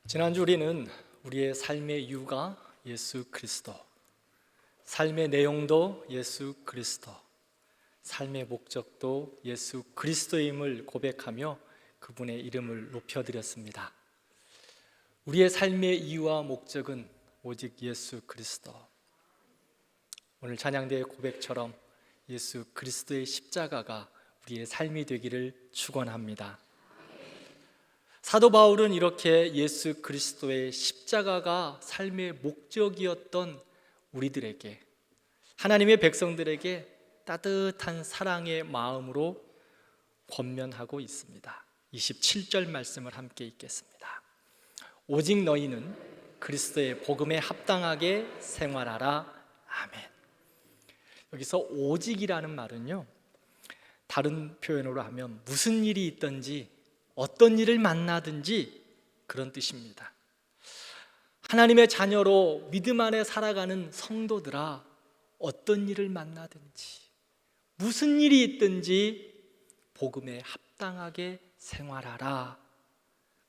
지난주 우리는 우리의 삶의 이유가 예수 그리스도, 삶의 내용도 예수 그리스도, 삶의 목적도 예수 그리스도임을 고백하며 그분의 이름을 높여드렸습니다. 우리의 삶의 이유와 목적은 오직 예수 그리스도. 오늘 찬양대의 고백처럼 예수 그리스도의 십자가가 우리의 삶이 되기를 축원합니다. 사도 바울은 이렇게 예수 그리스도의 십자가가 삶의 목적이었던 우리들에게, 하나님의 백성들에게 따뜻한 사랑의 마음으로 권면하고 있습니다. 27절 말씀을 함께 읽겠습니다. 오직 너희는 그리스도의 복음에 합당하게 생활하라. 아멘. 여기서 오직이라는 말은요, 다른 표현으로 하면 무슨 일이 있든지 어떤 일을 만나든지 그런 뜻입니다. 하나님의 자녀로 믿음 안에 살아가는 성도들아, 어떤 일을 만나든지 무슨 일이 있든지 복음에 합당하게 생활하라.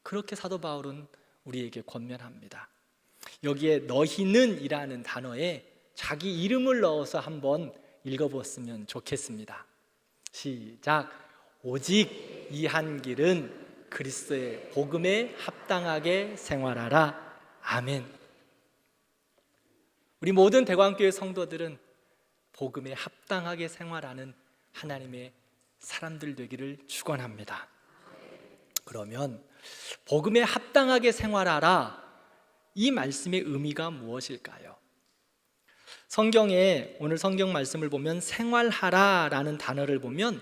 그렇게 사도 바울은 우리에게 권면합니다. 여기에 너희는 이라는 단어에 자기 이름을 넣어서 한번 읽어보았으면 좋겠습니다. 시작. 오직 이 한 길은 그리스도의 복음에 합당하게 생활하라. 아멘. 우리 모든 대광교회 성도들은 복음에 합당하게 생활하는 하나님의 사람들 되기를 축원합니다. 그러면 복음에 합당하게 생활하라, 이 말씀의 의미가 무엇일까요? 성경에 오늘 성경 말씀을 보면 생활하라라는 단어를 보면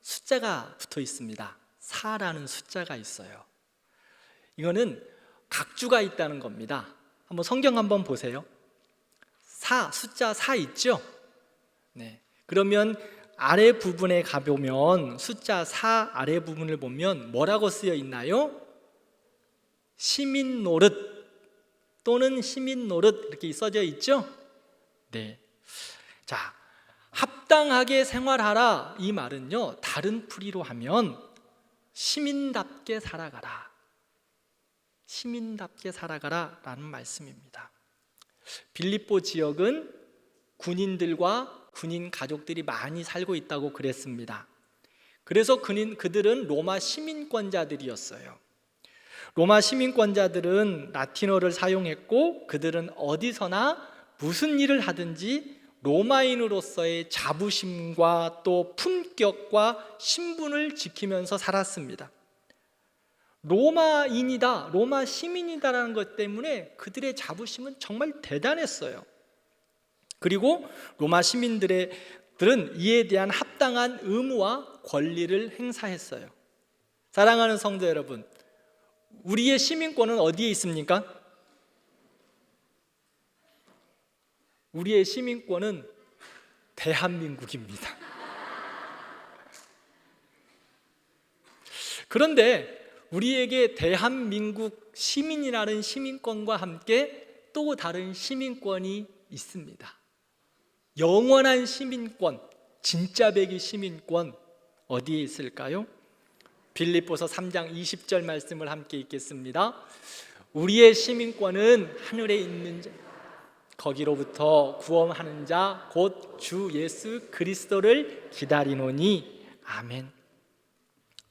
숫자가 붙어 있습니다. 4라는 숫자가 있어요. 이거는 각주가 있다는 겁니다. 한번 성경 한번 보세요. 숫자 4 있죠? 네. 그러면 아래 부분에 가보면 숫자 4 아래 부분을 보면 뭐라고 쓰여 있나요? 시민 노릇 또는 시민 노릇 이렇게 써져 있죠? 네. 자, 합당하게 생활하라, 이 말은요, 다른 풀이로 하면 시민답게 살아가라, 시민답게 살아가라 라는 말씀입니다. 빌립보 지역은 군인들과 군인 가족들이 많이 살고 있다고 그랬습니다. 그래서 그들은 로마 시민권자들이었어요. 로마 시민권자들은 라틴어를 사용했고, 그들은 어디서나 무슨 일을 하든지 로마인으로서의 자부심과 또 품격과 신분을 지키면서 살았습니다. 로마인이다, 로마 시민이다라는 것 때문에 그들의 자부심은 정말 대단했어요. 그리고 로마 시민들은 이에 대한 합당한 의무와 권리를 행사했어요. 사랑하는 성도 여러분, 우리의 시민권은 어디에 있습니까? 우리의 시민권은 대한민국입니다. 그런데 우리에게 대한민국 시민이라는 시민권과 함께 또 다른 시민권이 있습니다. 영원한 시민권, 진짜 백의 시민권, 어디에 있을까요? 빌립보서 3장 20절 말씀을 함께 읽겠습니다. 우리의 시민권은 하늘에 있는 자, 거기로부터 구원하는 자 곧 주 예수 그리스도를 기다리노니. 아멘.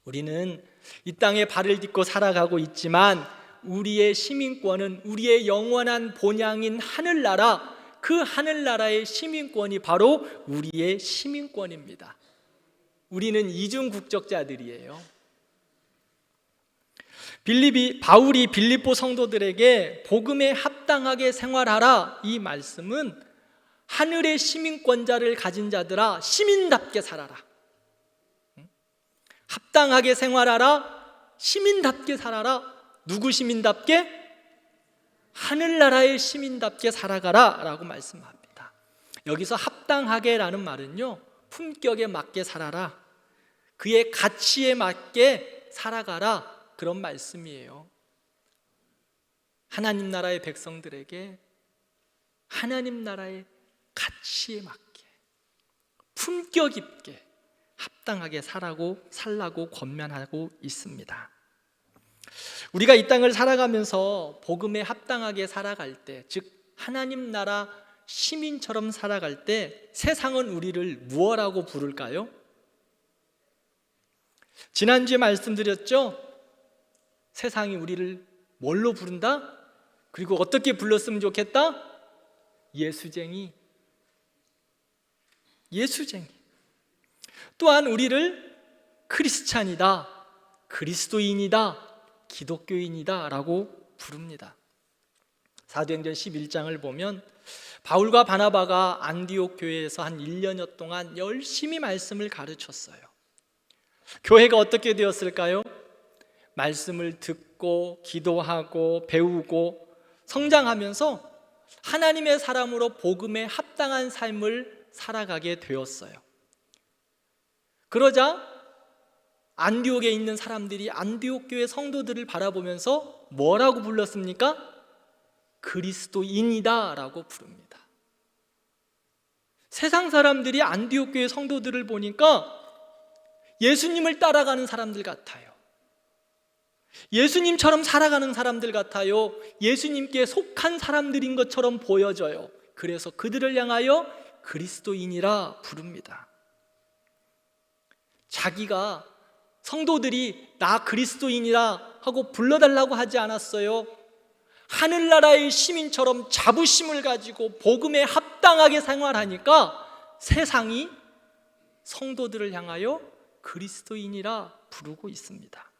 우리는 이 땅에 발을 딛고 살아가고 있지만 우리의 시민권은 우리의 영원한 본향인 하늘나라, 그 하늘나라의 시민권이 바로 우리의 시민권입니다. 우리는 이중 국적자들이에요. 바울이 빌립보 성도들에게 복음에 합당하게 생활하라, 이 말씀은 하늘의 시민권자를 가진 자들아, 시민답게 살아라, 합당하게 생활하라, 시민답게 살아라. 누구 시민답게? 하늘나라의 시민답게 살아가라 라고 말씀합니다. 여기서 합당하게라는 말은요, 품격에 맞게 살아라, 그의 가치에 맞게 살아가라, 그런 말씀이에요. 하나님 나라의 백성들에게 하나님 나라의 가치에 맞게 품격 있게 합당하게 살라고 권면하고 있습니다. 우리가 이 땅을 살아가면서 복음에 합당하게 살아갈 때, 즉 하나님 나라 시민처럼 살아갈 때 세상은 우리를 무엇라고 부를까요? 지난주에 말씀드렸죠? 세상이 우리를 뭘로 부른다? 그리고 어떻게 불렀으면 좋겠다? 예수쟁이. 예수쟁이. 또한 우리를 크리스찬이다, 그리스도인이다, 기독교인이다 라고 부릅니다. 사도행전 11장을 보면 바울과 바나바가 안디옥 교회에서 한 1년여 동안 열심히 말씀을 가르쳤어요. 교회가 어떻게 되었을까요? 말씀을 듣고 기도하고 배우고 성장하면서 하나님의 사람으로 복음에 합당한 삶을 살아가게 되었어요. 그러자 안디옥에 있는 사람들이 안디옥 교회 성도들을 바라보면서 뭐라고 불렀습니까? 그리스도인이다 라고 부릅니다. 세상 사람들이 안디옥 교회 성도들을 보니까 예수님을 따라가는 사람들 같아요. 예수님처럼 살아가는 사람들 같아요. 예수님께 속한 사람들인 것처럼 보여져요. 그래서 그들을 향하여 그리스도인이라 부릅니다. 자기가 성도들이 나 그리스도인이라 하고 불러달라고 하지 않았어요. 하늘나라의 시민처럼 자부심을 가지고 복음에 합당하게 생활하니까 세상이 성도들을 향하여 그리스도인이라 부르고 있습니다.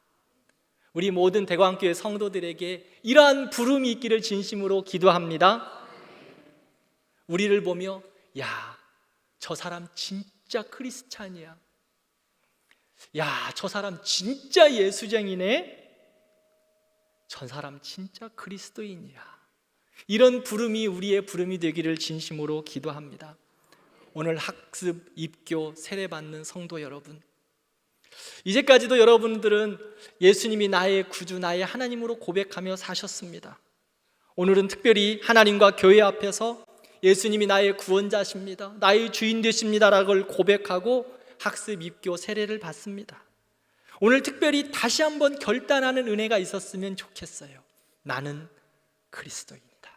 우리 모든 대광교회 성도들에게 이러한 부름이 있기를 진심으로 기도합니다. 우리를 보며 야, 저 사람 진짜 크리스찬이야. 야, 저 사람 진짜 예수쟁이네. 저 사람 진짜 그리스도인이야. 이런 부름이 우리의 부름이 되기를 진심으로 기도합니다. 오늘 학습, 입교, 세례받는 성도 여러분, 이제까지도 여러분들은 예수님이 나의 구주, 나의 하나님으로 고백하며 사셨습니다. 오늘은 특별히 하나님과 교회 앞에서 예수님이 나의 구원자십니다, 나의 주인 되십니다라고 고백하고 학습, 입교, 세례를 받습니다. 오늘 특별히 다시 한번 결단하는 은혜가 있었으면 좋겠어요. 나는 그리스도인이다.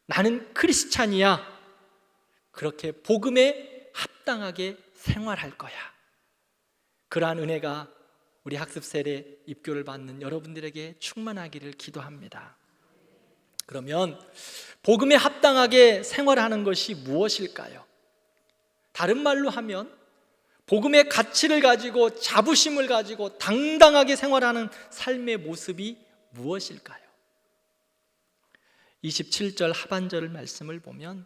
나는 크리스찬이야. 그렇게 복음에 합당하게 생활할 거야. 그러한 은혜가 우리 학습, 세례, 입교를 받는 여러분들에게 충만하기를 기도합니다. 그러면 복음에 합당하게 생활하는 것이 무엇일까요? 다른 말로 하면 복음의 가치를 가지고 자부심을 가지고 당당하게 생활하는 삶의 모습이 무엇일까요? 27절 하반절 말씀을 보면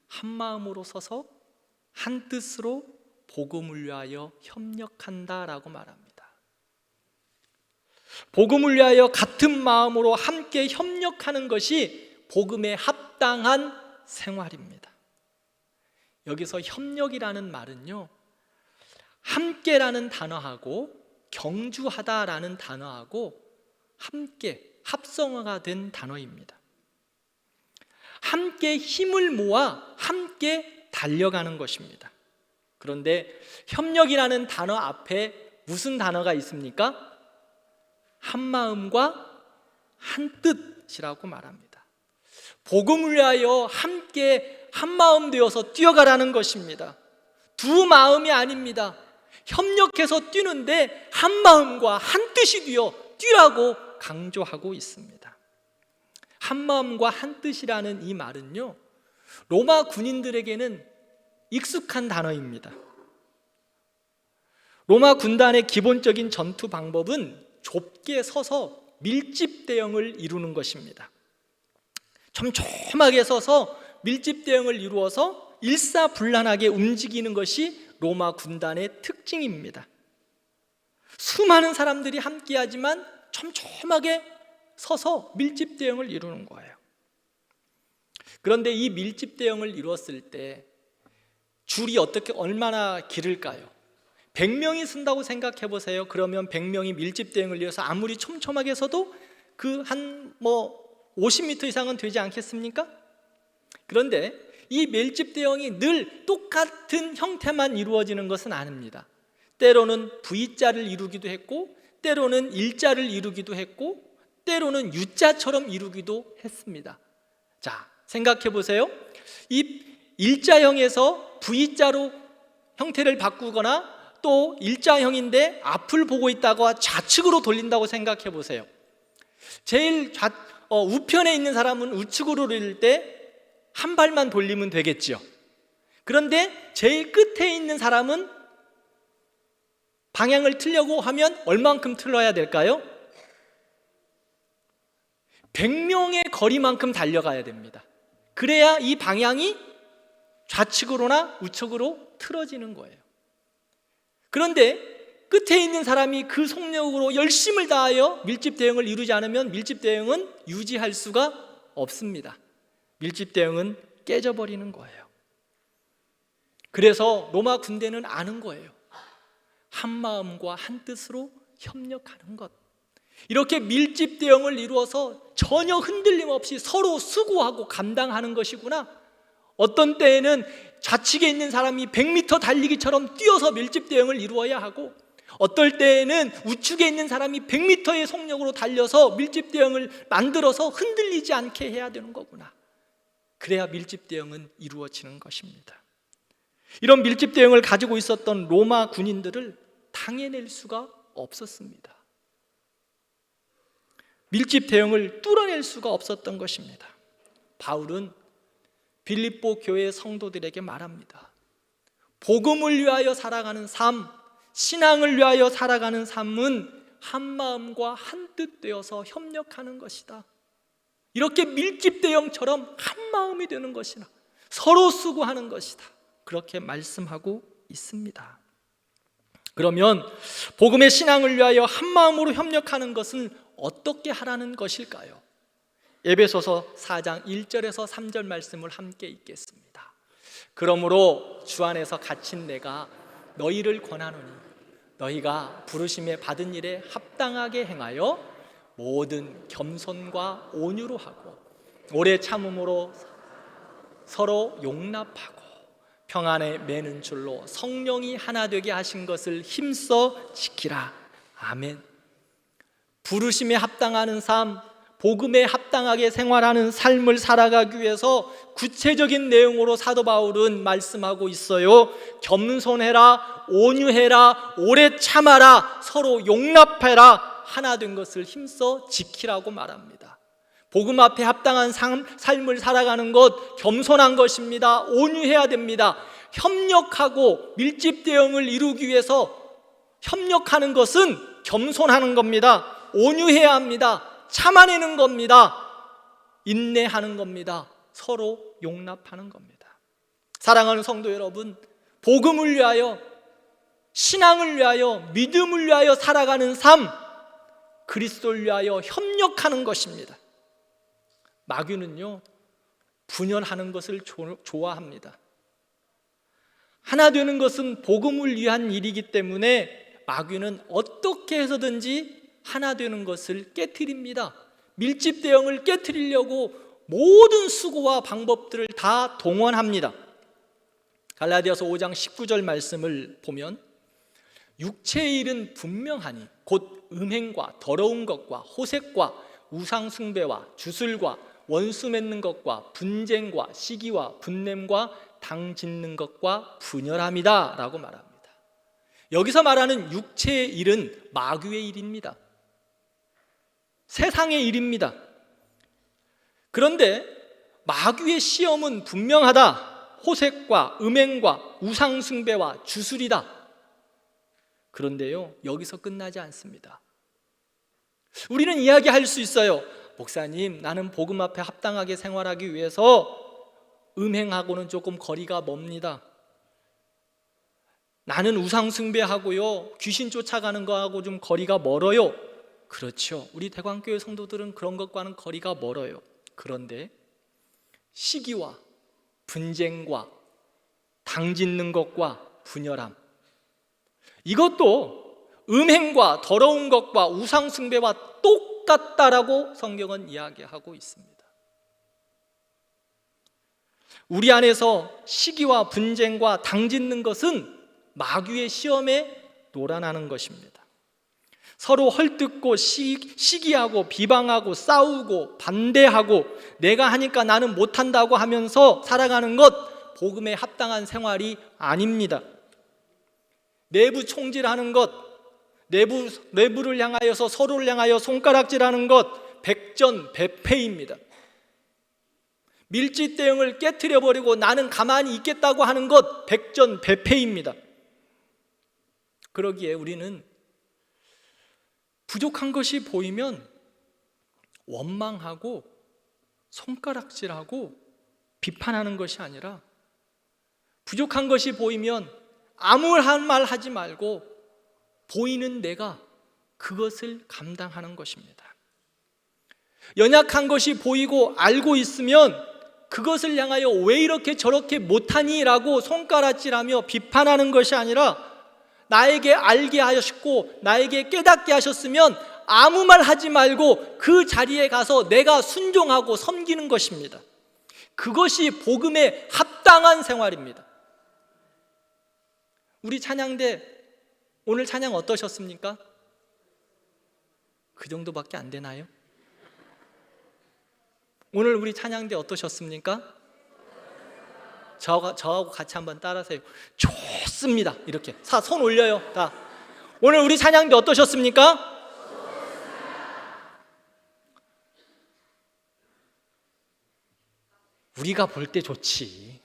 한 마음으로 서서 한 뜻으로 복음을 위하여 협력한다라고 말합니다. 복음을 위하여 같은 마음으로 함께 협력하는 것이 복음에 합당한 생활입니다. 여기서 협력이라는 말은요, 함께라는 단어하고 경주하다라는 단어하고 함께 합성어가 된 단어입니다. 함께 힘을 모아 함께 달려가는 것입니다. 그런데 협력이라는 단어 앞에 무슨 단어가 있습니까? 한 마음과 한 뜻이라고 말합니다. 복음을 위하여 함께 한 마음 되어서 뛰어가라는 것입니다. 두 마음이 아닙니다. 협력해서 뛰는데 한 마음과 한 뜻이 되어 뛰라고 강조하고 있습니다. 한 마음과 한 뜻이라는 이 말은요, 로마 군인들에게는 익숙한 단어입니다. 로마 군단의 기본적인 전투 방법은 좁게 서서 밀집 대형을 이루는 것입니다. 촘촘하게 서서 밀집 대형을 이루어서 일사불란하게 움직이는 것이 로마 군단의 특징입니다. 수많은 사람들이 함께하지만 촘촘하게 서서 밀집 대형을 이루는 거예요. 그런데 이 밀집 대형을 이루었을 때 줄이 얼마나 길을까요? 100명이 쓴다고 생각해 보세요. 그러면 100명이 밀집 대형을 이어서 아무리 촘촘하게 서도 그 한 50m 이상은 되지 않겠습니까? 그런데 이 밀집 대형이 늘 똑같은 형태만 이루어지는 것은 아닙니다. 때로는 V자를 이루기도 했고 때로는 일자를 이루기도 했고 때로는 U자처럼 이루기도 했습니다. 자, 생각해 보세요. 이 일자형에서 V자로 형태를 바꾸거나 또 일자형인데 앞을 보고 있다가 좌측으로 돌린다고 생각해 보세요. 제일 우편에 있는 사람은 우측으로 돌릴 때 한 발만 돌리면 되겠죠. 그런데 제일 끝에 있는 사람은 방향을 틀려고 하면 얼만큼 틀어야 될까요? 100명의 거리만큼 달려가야 됩니다. 그래야 이 방향이 좌측으로나 우측으로 틀어지는 거예요. 그런데 끝에 있는 사람이 그 속력으로 열심을 다하여 밀집 대응을 이루지 않으면 밀집 대응은 유지할 수가 없습니다. 밀집 대응은 깨져버리는 거예요. 그래서 로마 군대는 아는 거예요. 한 마음과 한 뜻으로 협력하는 것. 이렇게 밀집 대응을 이루어서 전혀 흔들림 없이 서로 수고하고 감당하는 것이구나. 어떤 때에는 좌측에 있는 사람이 100m 달리기처럼 뛰어서 밀집 대응을 이루어야 하고 어떨 때에는 우측에 있는 사람이 100m의 속력으로 달려서 밀집 대응을 만들어서 흔들리지 않게 해야 되는 거구나. 그래야 밀집 대응은 이루어지는 것입니다. 이런 밀집 대응을 가지고 있었던 로마 군인들을 당해낼 수가 없었습니다. 밀집 대응을 뚫어낼 수가 없었던 것입니다. 바울은 빌립보 교회 성도들에게 말합니다. 복음을 위하여 살아가는 삶, 신앙을 위하여 살아가는 삶은 한 마음과 한 뜻 되어서 협력하는 것이다. 이렇게 밀집 대응처럼 한 마음이 되는 것이다. 서로 수고하는 것이다. 그렇게 말씀하고 있습니다. 그러면 복음의 신앙을 위하여 한 마음으로 협력하는 것은 어떻게 하라는 것일까요? 에베소서 4장 1절에서 3절 말씀을 함께 읽겠습니다. 그러므로 주 안에서 갇힌 내가 너희를 권하노니 너희가 부르심에 받은 일에 합당하게 행하여 모든 겸손과 온유로 하고 오래 참음으로 서로 용납하고 평안에 매는 줄로 성령이 하나 되게 하신 것을 힘써 지키라. 아멘. 부르심에 합당하는 삶, 복음에 합당하게 생활하는 삶을 살아가기 위해서 구체적인 내용으로 사도 바울은 말씀하고 있어요. 겸손해라, 온유해라, 오래 참아라, 서로 용납해라, 하나 된 것을 힘써 지키라고 말합니다. 복음 앞에 합당한 삶을 살아가는 것, 겸손한 것입니다. 온유해야 됩니다. 협력하고 밀집 대응을 이루기 위해서 협력하는 것은 겸손하는 겁니다. 온유해야 합니다. 참아내는 겁니다. 인내하는 겁니다. 서로 용납하는 겁니다. 사랑하는 성도 여러분, 복음을 위하여, 신앙을 위하여, 믿음을 위하여 살아가는 삶, 그리스도를 위하여 협력하는 것입니다. 마귀는요, 분열하는 것을 좋아합니다. 하나 되는 것은 복음을 위한 일이기 때문에 마귀는 어떻게 해서든지 하나 되는 것을 깨트립니다. 밀집 대응을 깨트리려고 모든 수고와 방법들을 다 동원합니다. 갈라디아서 5장 19절 말씀을 보면 육체의 일은 분명하니 곧 음행과 더러운 것과 호색과 우상 숭배와 주술과 원수 맺는 것과 분쟁과 시기와 분냄과 당 짓는 것과 분열함이다 라고 말합니다. 여기서 말하는 육체의 일은 마귀의 일입니다. 세상의 일입니다. 그런데 마귀의 시험은 분명하다. 호색과 음행과 우상 숭배와 주술이다. 그런데요, 여기서 끝나지 않습니다. 우리는 이야기할 수 있어요. 목사님, 나는 복음 앞에 합당하게 생활하기 위해서 음행하고는 조금 거리가 멉니다. 나는 우상 숭배하고요, 귀신 쫓아가는 거하고 좀 거리가 멀어요. 그렇죠. 우리 대광교회 성도들은 그런 것과는 거리가 멀어요. 그런데 시기와 분쟁과 당짓는 것과 분열함, 이것도 음행과 더러운 것과 우상 숭배와 똑같다라고 성경은 이야기하고 있습니다. 우리 안에서 시기와 분쟁과 당짓는 것은 마귀의 시험에 놀아나는 것입니다. 서로 헐뜯고 시기하고 비방하고 싸우고 반대하고 내가 하니까 나는 못한다고 하면서 살아가는 것, 복음에 합당한 생활이 아닙니다. 내부 총질하는 것, 내부를 향하여서 서로를 향하여 손가락질하는 것, 백전백패입니다. 밀집대응을 깨트려버리고 나는 가만히 있겠다고 하는 것, 백전백패입니다. 그러기에 우리는 부족한 것이 보이면 원망하고 손가락질하고 비판하는 것이 아니라, 부족한 것이 보이면 아무 말 하지 말고 보이는 내가 그것을 감당하는 것입니다. 연약한 것이 보이고 알고 있으면 그것을 향하여 왜 이렇게 저렇게 못하니? 라고 손가락질하며 비판하는 것이 아니라, 나에게 알게 하셨고 나에게 깨닫게 하셨으면 아무 말 하지 말고 그 자리에 가서 내가 순종하고 섬기는 것입니다. 그것이 복음에 합당한 생활입니다. 우리 찬양대 오늘 찬양 어떠셨습니까? 그 정도밖에 안 되나요? 오늘 우리 찬양대 어떠셨습니까? 저하고 같이 한번 따라하세요. 좋습니다. 이렇게 손 올려요. 다. 오늘 우리 찬양대 어떠셨습니까? 우리가 볼 때 좋지.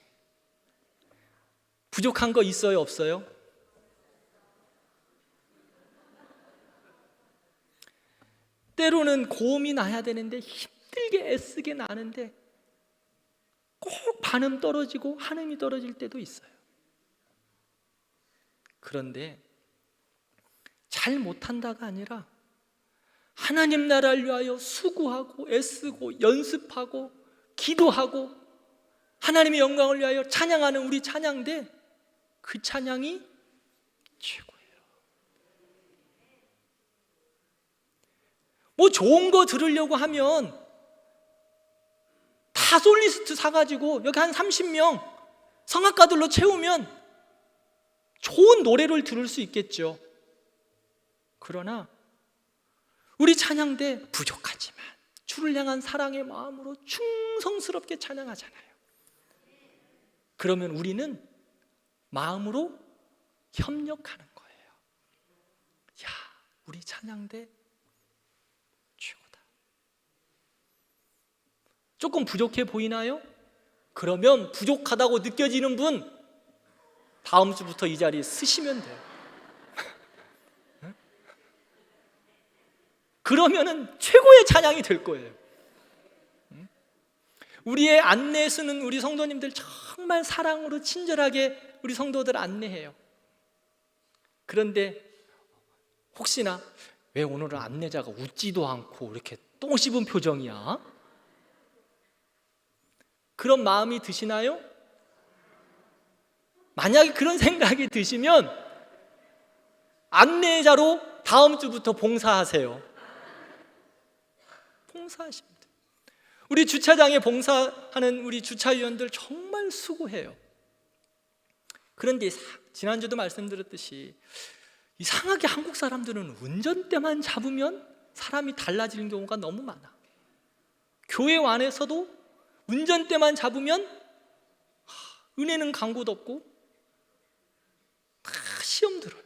부족한 거 있어요, 없어요? 때로는 고음이 나야 되는데 힘들게 애쓰게 나는데 꼭 반음 떨어지고 한음이 떨어질 때도 있어요. 그런데 잘 못한다가 아니라 하나님 나라를 위하여 수고하고 애쓰고 연습하고 기도하고 하나님의 영광을 위하여 찬양하는 우리 찬양대, 그 찬양이 최고예요. 뭐 좋은 거 들으려고 하면 다 솔리스트 사가지고 여기 한 30명 성악가들로 채우면 좋은 노래를 들을 수 있겠죠. 그러나 우리 찬양대 부족하지만 주를 향한 사랑의 마음으로 충성스럽게 찬양하잖아요. 그러면 우리는 마음으로 협력하는 거예요. 야, 우리 찬양대 최고다. 조금 부족해 보이나요? 그러면 부족하다고 느껴지는 분 다음 주부터 이 자리에 쓰시면 돼요. 그러면은 최고의 찬양이 될 거예요. 우리의 안내 쓰는 우리 성도님들 정말 사랑으로 친절하게 우리 성도들 안내해요. 그런데 혹시나 왜 오늘은 안내자가 웃지도 않고 이렇게 똥 씹은 표정이야? 그런 마음이 드시나요? 만약에 그런 생각이 드시면 안내자로 다음 주부터 봉사하세요. 봉사하십니다. 우리 주차장에 봉사하는 우리 주차위원들 정말 수고해요. 그런데 지난주도 말씀드렸듯이 이상하게 한국 사람들은 운전대만 잡으면 사람이 달라지는 경우가 너무 많아. 교회 안에서도 운전대만 잡으면 은혜는 간 곳 없고 다 시험 들어요.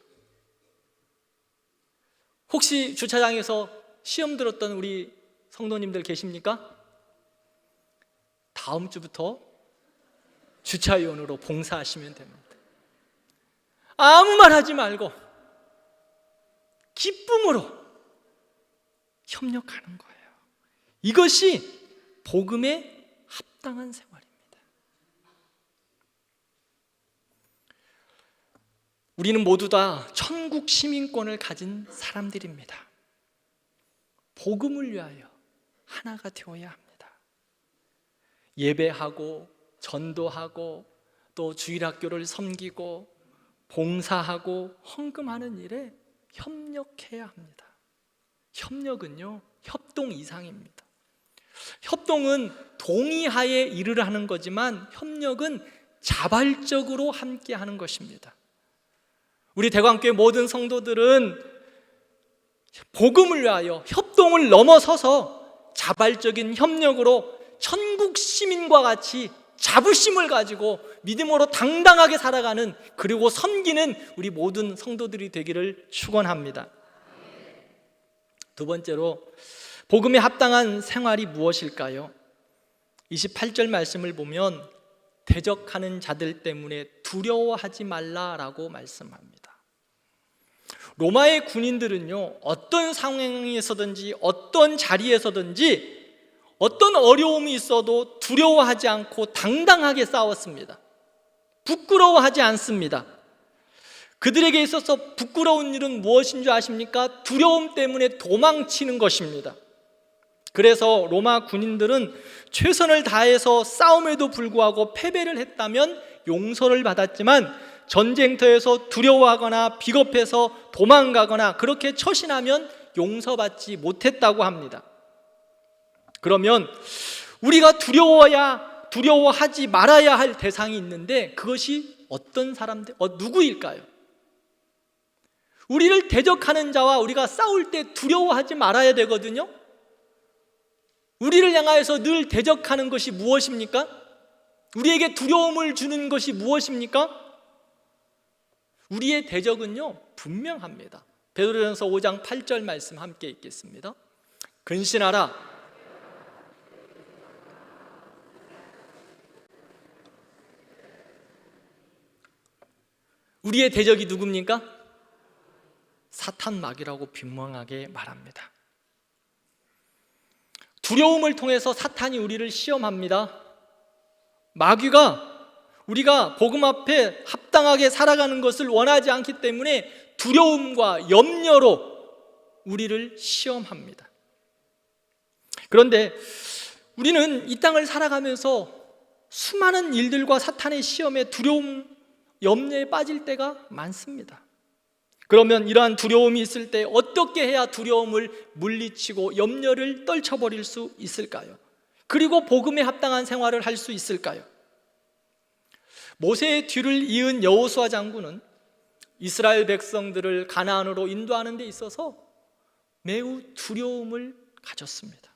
혹시 주차장에서 시험 들었던 우리 성도님들 계십니까? 다음 주부터 주차위원으로 봉사하시면 됩니다. 아무 말 하지 말고 기쁨으로 협력하는 거예요. 이것이 복음에 합당한 생활입니다. 우리는 모두 다 천국 시민권을 가진 사람들입니다. 복음을 위하여 하나가 되어야 합니다. 예배하고 전도하고 또 주일학교를 섬기고 봉사하고 헌금하는 일에 협력해야 합니다. 협력은요, 협동 이상입니다. 협동은 동의하에 일을 하는 거지만 협력은 자발적으로 함께 하는 것입니다. 우리 대광교회 모든 성도들은 복음을 위하여 협동을 넘어서서 자발적인 협력으로 천국 시민과 같이 자부심을 가지고 믿음으로 당당하게 살아가는, 그리고 섬기는 우리 모든 성도들이 되기를 축원합니다. 두 번째로, 복음에 합당한 생활이 무엇일까요? 28절 말씀을 보면 대적하는 자들 때문에 두려워하지 말라라고 말씀합니다. 로마의 군인들은요, 어떤 상황에서든지 어떤 자리에서든지 어떤 어려움이 있어도 두려워하지 않고 당당하게 싸웠습니다. 부끄러워하지 않습니다. 그들에게 있어서 부끄러운 일은 무엇인 줄 아십니까? 두려움 때문에 도망치는 것입니다. 그래서 로마 군인들은 최선을 다해서 싸움에도 불구하고 패배를 했다면 용서를 받았지만, 전쟁터에서 두려워하거나 비겁해서 도망가거나 그렇게 처신하면 용서받지 못했다고 합니다. 그러면 우리가 두려워하지 말아야 할 대상이 있는데, 그것이 어떤 사람들, 누구일까요? 우리를 대적하는 자와 우리가 싸울 때 두려워하지 말아야 되거든요. 우리를 향하여서 늘 대적하는 것이 무엇입니까? 우리에게 두려움을 주는 것이 무엇입니까? 우리의 대적은요, 분명합니다. 베드로전서 5장 8절 말씀 함께 읽겠습니다. 근신하라. 우리의 대적이 누굽니까? 사탄 마귀라고 분명하게 말합니다. 두려움을 통해서 사탄이 우리를 시험합니다. 마귀가 우리가 복음 앞에 합당하게 살아가는 것을 원하지 않기 때문에 두려움과 염려로 우리를 시험합니다. 그런데 우리는 이 땅을 살아가면서 수많은 일들과 사탄의 시험에 두려움, 염려에 빠질 때가 많습니다. 그러면 이러한 두려움이 있을 때 어떻게 해야 두려움을 물리치고 염려를 떨쳐버릴 수 있을까요? 그리고 복음에 합당한 생활을 할 수 있을까요? 모세의 뒤를 이은 여호수아 장군은 이스라엘 백성들을 가나안으로 인도하는 데 있어서 매우 두려움을 가졌습니다.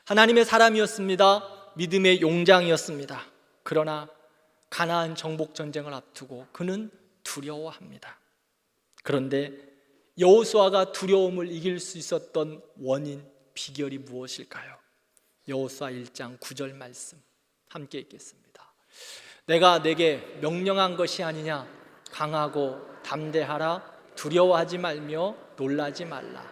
하나님의 사람이었습니다. 믿음의 용장이었습니다. 그러나 가나안 정복 전쟁을 앞두고 그는 두려워합니다. 그런데 여호수아가 두려움을 이길 수 있었던 원인, 비결이 무엇일까요? 여호수아 1장 9절 말씀 함께 읽겠습니다. 내가 내게 명령한 것이 아니냐? 강하고 담대하라. 두려워하지 말며 놀라지 말라.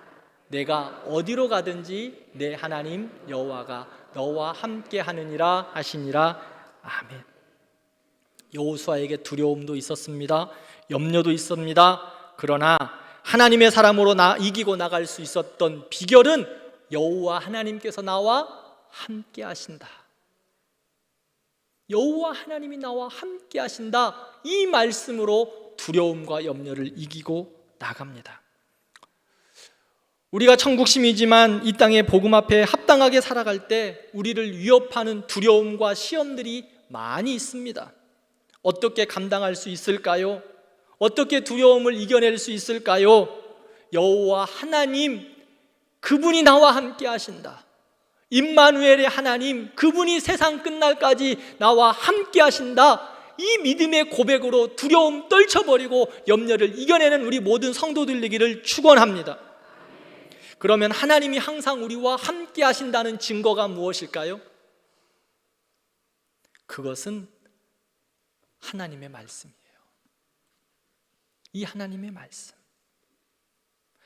내가 어디로 가든지 내 하나님 여호와가 너와 함께 하느니라 하시니라. 아멘. 여호수아에게 두려움도 있었습니다. 염려도 있습니다. 그러나 하나님의 사람으로 이기고 나갈 수 있었던 비결은 여호와 하나님께서 나와 함께 하신다. 여호와 하나님이 나와 함께 하신다. 이 말씀으로 두려움과 염려를 이기고 나갑니다. 우리가 천국심이지만 이 땅의 복음 앞에 합당하게 살아갈 때 우리를 위협하는 두려움과 시험들이 많이 있습니다. 어떻게 감당할 수 있을까요? 어떻게 두려움을 이겨낼 수 있을까요? 여호와 하나님, 그분이 나와 함께 하신다. 임마누엘의 하나님, 그분이 세상 끝날까지 나와 함께 하신다. 이 믿음의 고백으로 두려움 떨쳐버리고 염려를 이겨내는 우리 모든 성도들 되기를 축원합니다. 그러면 하나님이 항상 우리와 함께 하신다는 증거가 무엇일까요? 그것은 하나님의 말씀이에요. 이 하나님의 말씀,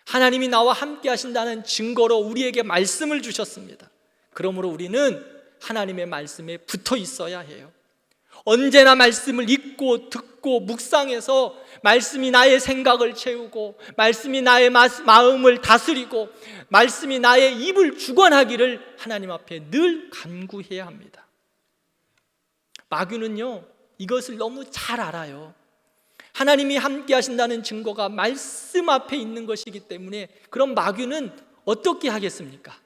하나님이 나와 함께 하신다는 증거로 우리에게 말씀을 주셨습니다. 그러므로 우리는 하나님의 말씀에 붙어 있어야 해요. 언제나 말씀을 읽고 듣고 묵상해서 말씀이 나의 생각을 채우고 말씀이 나의 마음을 다스리고 말씀이 나의 입을 주관하기를 하나님 앞에 늘 간구해야 합니다. 마귀는요, 이것을 너무 잘 알아요. 하나님이 함께 하신다는 증거가 말씀 앞에 있는 것이기 때문에 그럼 마귀는 어떻게 하겠습니까?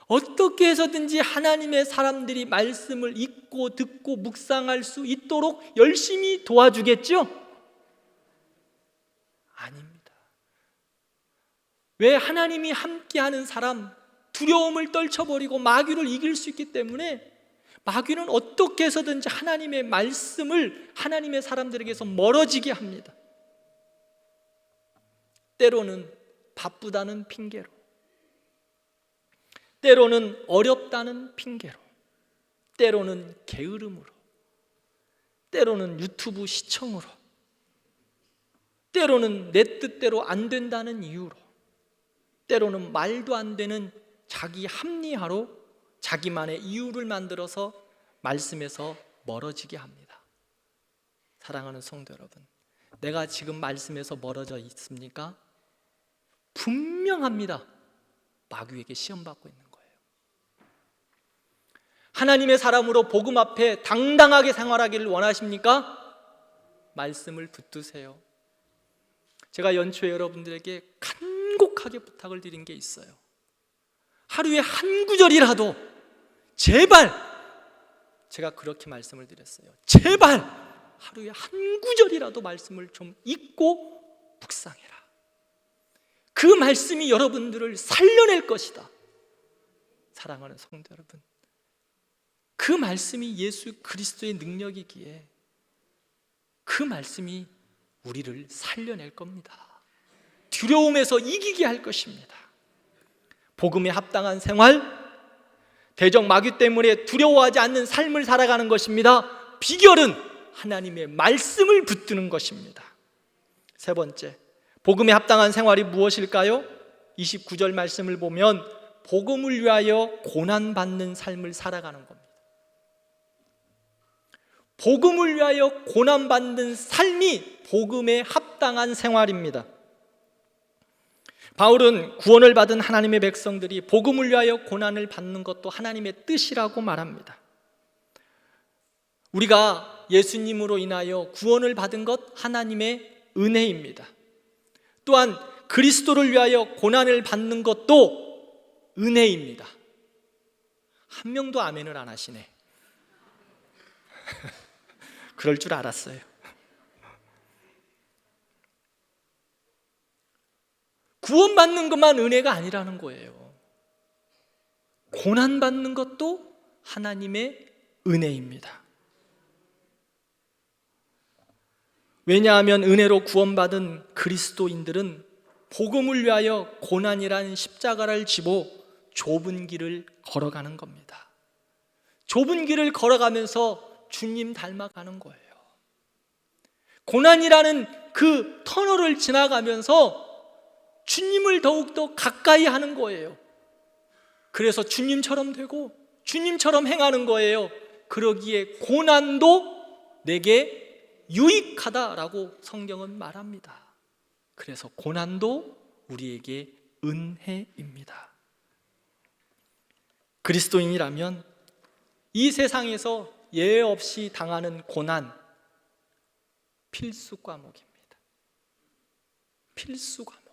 어떻게 해서든지 하나님의 사람들이 말씀을 읽고 듣고 묵상할 수 있도록 열심히 도와주겠죠? 아닙니다. 왜? 하나님이 함께하는 사람, 두려움을 떨쳐버리고 마귀를 이길 수 있기 때문에 마귀는 어떻게 해서든지 하나님의 말씀을 하나님의 사람들에게서 멀어지게 합니다. 때로는 바쁘다는 핑계로, 때로는 어렵다는 핑계로, 때로는 게으름으로, 때로는 유튜브 시청으로, 때로는 내 뜻대로 안 된다는 이유로, 때로는 말도 안 되는 자기 합리화로 자기만의 이유를 만들어서 말씀에서 멀어지게 합니다. 사랑하는 성도 여러분, 내가 지금 말씀에서 멀어져 있습니까? 분명합니다. 마귀에게 시험받고 있는 거예요. 하나님의 사람으로 복음 앞에 당당하게 생활하기를 원하십니까? 말씀을 붙드세요. 제가 연초에 여러분들에게 간곡하게 부탁을 드린 게 있어요. 하루에 한 구절이라도 제발, 제가 그렇게 말씀을 드렸어요. 제발 하루에 한 구절이라도 말씀을 좀 읽고 묵상해라. 그 말씀이 여러분들을 살려낼 것이다. 사랑하는 성도 여러분, 그 말씀이 예수 그리스도의 능력이기에 그 말씀이 우리를 살려낼 겁니다. 두려움에서 이기게 할 것입니다. 복음에 합당한 생활, 대적 마귀 때문에 두려워하지 않는 삶을 살아가는 것입니다. 비결은 하나님의 말씀을 붙드는 것입니다. 세 번째, 복음에 합당한 생활이 무엇일까요? 29절 말씀을 보면 복음을 위하여 고난받는 삶을 살아가는 겁니다. 복음을 위하여 고난받는 삶이 복음에 합당한 생활입니다. 바울은 구원을 받은 하나님의 백성들이 복음을 위하여 고난을 받는 것도 하나님의 뜻이라고 말합니다. 우리가 예수님으로 인하여 구원을 받은 것 하나님의 은혜입니다. 또한 그리스도를 위하여 고난을 받는 것도 은혜입니다. 한 명도 아멘을 안 하시네. 그럴 줄 알았어요. 구원받는 것만 은혜가 아니라는 거예요. 고난받는 것도 하나님의 은혜입니다. 왜냐하면 은혜로 구원받은 그리스도인들은 복음을 위하여 고난이란 십자가를 지고 좁은 길을 걸어가는 겁니다. 좁은 길을 걸어가면서 주님 닮아가는 거예요. 고난이라는 그 터널을 지나가면서 주님을 더욱더 가까이 하는 거예요. 그래서 주님처럼 되고 주님처럼 행하는 거예요. 그러기에 고난도 내게 유익하다라고 성경은 말합니다. 그래서 고난도 우리에게 은혜입니다. 그리스도인이라면 이 세상에서 예외 없이 당하는 고난, 필수 과목입니다. 필수 과목,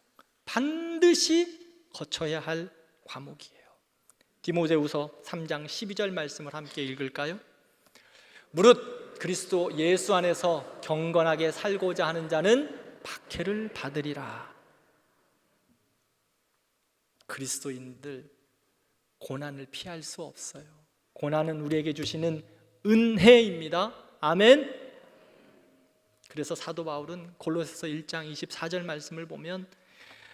반드시 거쳐야 할 과목이에요. 디모데후서 3장 12절 말씀을 함께 읽을까요? 무릇 그리스도 예수 안에서 경건하게 살고자 하는 자는 박해를 받으리라. 그리스도인들 고난을 피할 수 없어요. 고난은 우리에게 주시는 은혜입니다. 아멘. 그래서 사도 바울은 골로새서 1장 24절 말씀을 보면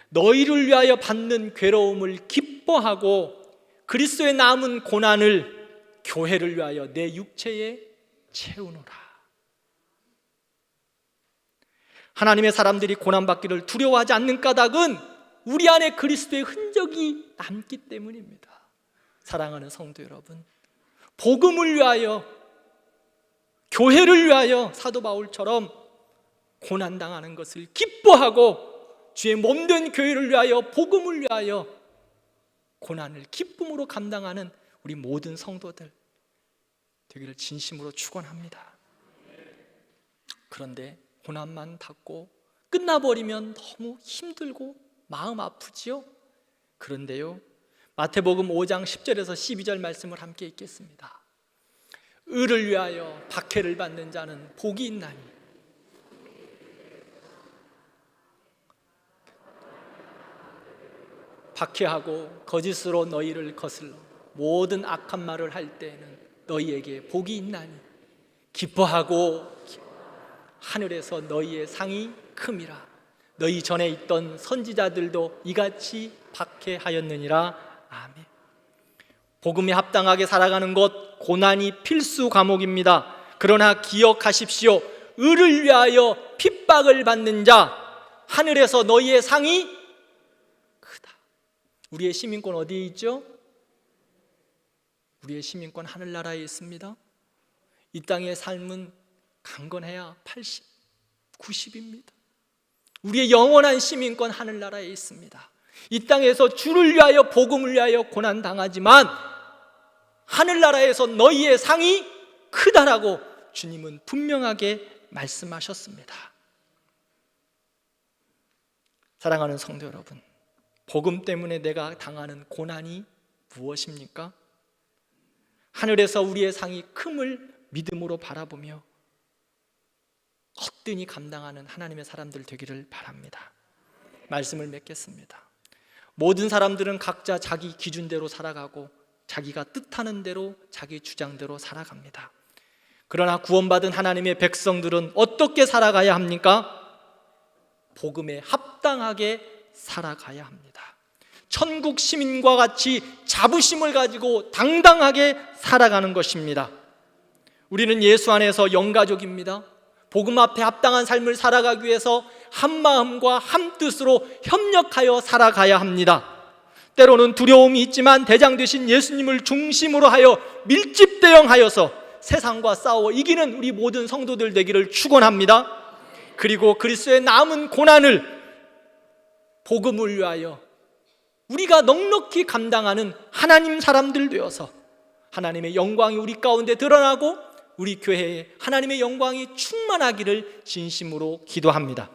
너희를 위하여 받는 괴로움을 기뻐하고 그리스도의 남은 고난을 교회를 위하여 내 육체에 채우노라. 하나님의 사람들이 고난받기를 두려워하지 않는 까닭은 우리 안에 그리스도의 흔적이 남기 때문입니다. 사랑하는 성도 여러분, 복음을 위하여, 교회를 위하여 사도 바울처럼 고난당하는 것을 기뻐하고 주의 몸된 교회를 위하여, 복음을 위하여 고난을 기쁨으로 감당하는 우리 모든 성도들 되기를 진심으로 축원합니다. 그런데 고난만 받고 끝나버리면 너무 힘들고 마음 아프지요? 그런데요, 마태복음 5장 10절에서 12절 말씀을 함께 읽겠습니다. 의를 위하여 박해를 받는 자는 복이 있나니 박해하고 거짓으로 너희를 거슬러 모든 악한 말을 할 때에는 너희에게 복이 있나니 기뻐하고 하늘에서 너희의 상이 큼이라. 너희 전에 있던 선지자들도 이같이 박해하였느니라. 아멘. 복음에 합당하게 살아가는 것 고난이 필수 과목입니다. 그러나 기억하십시오. 의를 위하여 핍박을 받는 자 하늘에서 너희의 상이 크다. 우리의 시민권 어디에 있죠? 우리의 시민권 하늘나라에 있습니다. 이 땅의 삶은 강건해야 80, 90입니다. 우리의 영원한 시민권 하늘나라에 있습니다. 이 땅에서 주를 위하여 복음을 위하여 고난당하지만 하늘나라에서 너희의 상이 크다라고 주님은 분명하게 말씀하셨습니다. 사랑하는 성도 여러분, 복음 때문에 내가 당하는 고난이 무엇입니까? 하늘에서 우리의 상이 큼을 믿음으로 바라보며 거뜬히 감당하는 하나님의 사람들 되기를 바랍니다. 말씀을 맺겠습니다. 모든 사람들은 각자 자기 기준대로 살아가고 자기가 뜻하는 대로 자기 주장대로 살아갑니다. 그러나 구원받은 하나님의 백성들은 어떻게 살아가야 합니까? 복음에 합당하게 살아가야 합니다. 천국 시민과 같이 자부심을 가지고 당당하게 살아가는 것입니다. 우리는 예수 안에서 영가족입니다. 복음 앞에 합당한 삶을 살아가기 위해서 한 마음과 한 뜻으로 협력하여 살아가야 합니다. 때로는 두려움이 있지만 대장 되신 예수님을 중심으로 하여 밀집 대응하여서 세상과 싸워 이기는 우리 모든 성도들 되기를 축원합니다. 그리고 그리스도의 남은 고난을 복음을 위하여 우리가 넉넉히 감당하는 하나님 사람들 되어서 하나님의 영광이 우리 가운데 드러나고 우리 교회에 하나님의 영광이 충만하기를 진심으로 기도합니다.